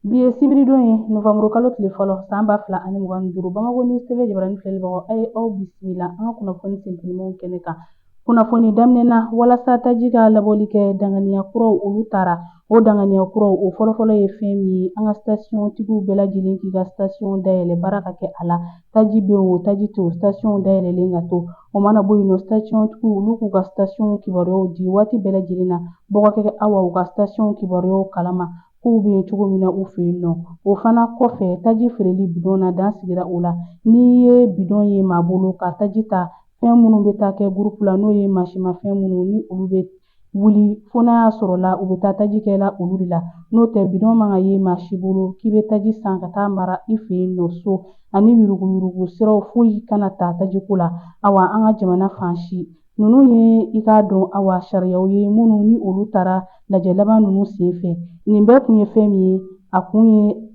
Bi ye sibiri don ye Novembre kalo tile fɔlɔ san 2025 Bamakɔ News TV jabaranin filɛlibagaw a ye aw bisimila an ka kunnafoni sentinɛw kɛnɛ kan. Kunnafoni daminɛna walasa taji ka labɔli kɛ danganiya kuraw olu taara. O danganiya kuraw o fɔlɔfɔlɔ ye fɛn min ye an ka station tigiw bɛɛ lajɛlen k'i ka station dayɛlɛ baara ka kɛ a la. Taji bɛ o taji tɛ o station dayɛlɛlen ka to. O mana bɔ yen nɔ station tigiw olu k'u ka station kibaruyaw di waati bɛɛ lajɛlen na. Bɔgɔkɛ Awa u ka station kibaruyaw kalama k'u bɛ cogo min na u fɛ yen nɔ. O fana kɔfɛ taji feereli bidon na dan sigira o la. N'i ye bidon ye maa bolo ka taji ta fɛn minnu bɛ taa kɛ groupe la n'o ye mansimafɛn minnu ni olu bɛ wuli fo n'a y'a sɔrɔ la u bɛ taa taji kɛla olu de la. N'o tɛ bidon man ka ye maa si bolo k'i bɛ taji san ka taa mara i fɛ yen nɔ so ani yuruguyurugu siraw foyi kana ta tajiko la. Awa an ka jamana fan si ninnu ye i k'a dɔn Awa sariyaw ye minnu ni olu taara lajɛ laban ninnu senfɛ. Nin bɛɛ kun ye fɛn min ye a kun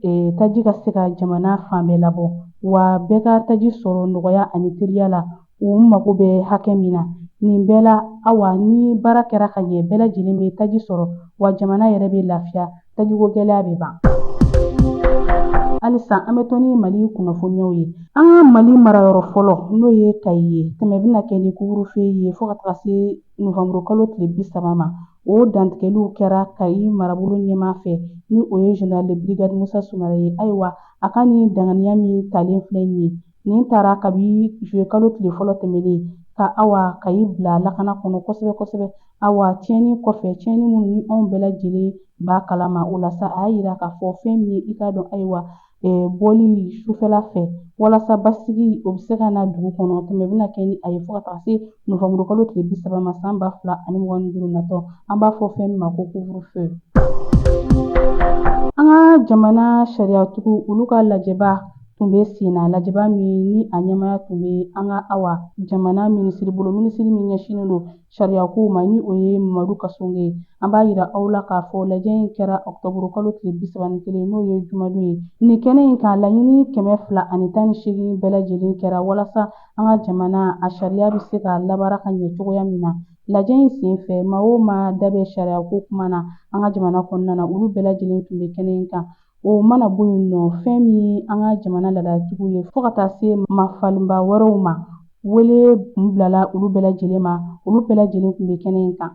ye taji ka se ka jamana fan bɛɛ labɔ wa bɛɛ ka taji sɔrɔ nɔgɔya ani teliya la u mago bɛ hakɛ min na. Nin bɛɛ la Awa ni baara kɛra ka ɲɛ bɛɛ lajɛlen bɛ taji sɔrɔ wa jamana yɛrɛ bɛ lafiya tajiko gɛlɛya bɛ ban. Halisa an bɛ to ni Mali kunnafoniyaw ye. An ka Mali marayɔrɔ fɔlɔ n'o ye Kayi ye tɛmɛ bɛna kɛ ni couvre-feu ye fo ka taga se Novembre kalo tile 30 ma. O dantigɛliw kɛra Kayi marabolo ɲɛmaa fɛ ni o ye Général de brigade Musa Sumare ye. Ayiwa a ka nin danganiya min talen filɛ nin ye nin taara kabi juillet kalo tile fɔlɔ tɛmɛnen ka Awa Kayi bila lakana kɔnɔ kosɛbɛ kosɛbɛ. Awa tiɲɛni kɔfɛ tiɲɛni minnu ni anw bɛɛ lajɛlen b'a kalama o la sa a y'a yira k'a fɔ fɛn min ye i k'a dɔn ayiwa bɔli sufɛla fɛ walasa basigi o bɛ se ka na dugu kɔnɔ tɛmɛ bɛna kɛ ni a ye fo ka taga se Novembre kalo tile 30 ma san 2025 natɔ an b'a fɔ fɛn min ma ko couvre-feu. An ka jamana sariyatigiw olu ka lajɛba tun bɛ sen na lajɛba min ni a ɲɛmaya tun bɛ an ka Awa jamana minisiri bolo minisiri min ɲɛsinnen don sariyakow ma ni o ye Mamadu Kasongo ye. An b'a yira aw la k'a fɔ lajɛ in kɛra Octobre kalo tile 31 n'o ye jumadon ye. Nin kɛnɛ in kan laɲini 218 bɛɛ lajɛlen kɛra walasa an ka jamana a sariya bɛ se ka labaara ka ɲɛ cogoya min na. Lajɛ in senfɛ maa o maa da bɛ sariyako kuma na an ka jamana kɔnɔna na olu bɛɛ lajɛlen tun bɛ kɛnɛ in kan. O mana bɔ yen nɔ fɛn min ye an ka jamana laadatigiw ye fo ka taa se mafalenba wɛrɛw ma wele kun bilala olu bɛɛ lajɛlen ma olu bɛɛ lajɛlen tun bɛ kɛnɛ in kan.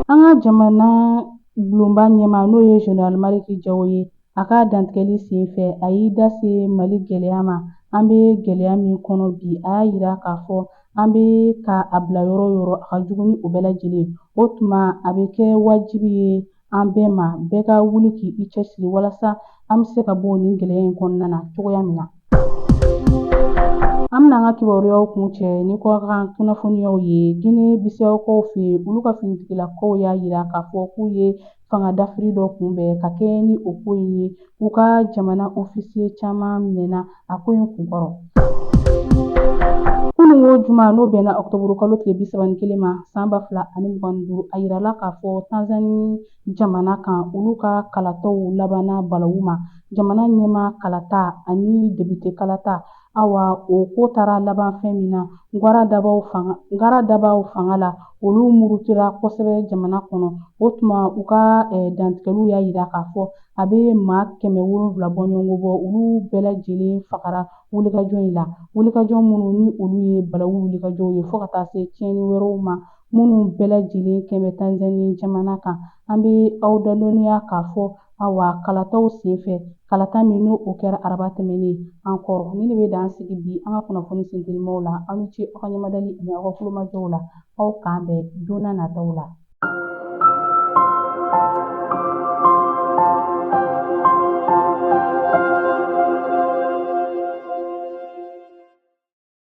An ka jamana bulonba ɲɛmaa n'o ye Général Maliki Jawo ye a ka dantigɛli senfɛ a y'i da se Mali gɛlɛya ma. An bɛ gɛlɛya min kɔnɔ bi a y'a yira k'a fɔ an bɛ ka a bila yɔrɔ o yɔrɔ a ka jugu ni o bɛɛ lajɛlen ye. O tuma a bɛ kɛ wajibi ye an bɛɛ ma bɛɛ ka wuli k'i cɛsiri walasa an bɛ se ka bɔ nin gɛlɛya in kɔnɔna na cogoya min na. An bɛna an ka kibaruyaw kun cɛ ni kɔkan kunnafoniyaw ye Guinée Bissaukaw fɛ yen olu ka finitigilakaw y'a yira k'a fɔ k'u ye fanga dafiri dɔ kunbɛn ka kɛ ni o ko in ye u ka jamana ofisiye caman minɛna a ko in kun kɔrɔ. Kunun o juma n'o bɛnna Octobre kalo tile 31 ma san 2025 a yirala k'a fɔ Tanzanie jamana kan olu ka kalataw labanna balawu ma. Jamana ɲɛmaa kalata ani député kalata Awa o ko taara laban fɛn min na Ngara dabaw fanga la olu murutira kosɛbɛ jamana kɔnɔ. O tuma u ka dantigɛliw y'a yira k'a fɔ a bɛ maa 700 bɔɲɔgɔnko bɔ olu bɛɛ lajɛlen fagara wulikajɔ in la. Wulikajɔ minnu ni olu ye balawu wulikajɔw ye fo ka taa se tiɲɛni wɛrɛw ma minnu bɛɛ lajɛlen kɛ bɛ Tanzanie jamana kan. An bɛ aw dadɔnniya k'a fɔ Awa kalataw senfɛ kalata min n'o kɛra araba tɛmɛnen an kɔrɔ. Nin de bɛ dan sigi bi an ka kunnafoni sentellimaw la aw ni ce aw ka ɲɛmadali ani aw ka kulomajɔw la aw k'an bɛn don n'a nataw la.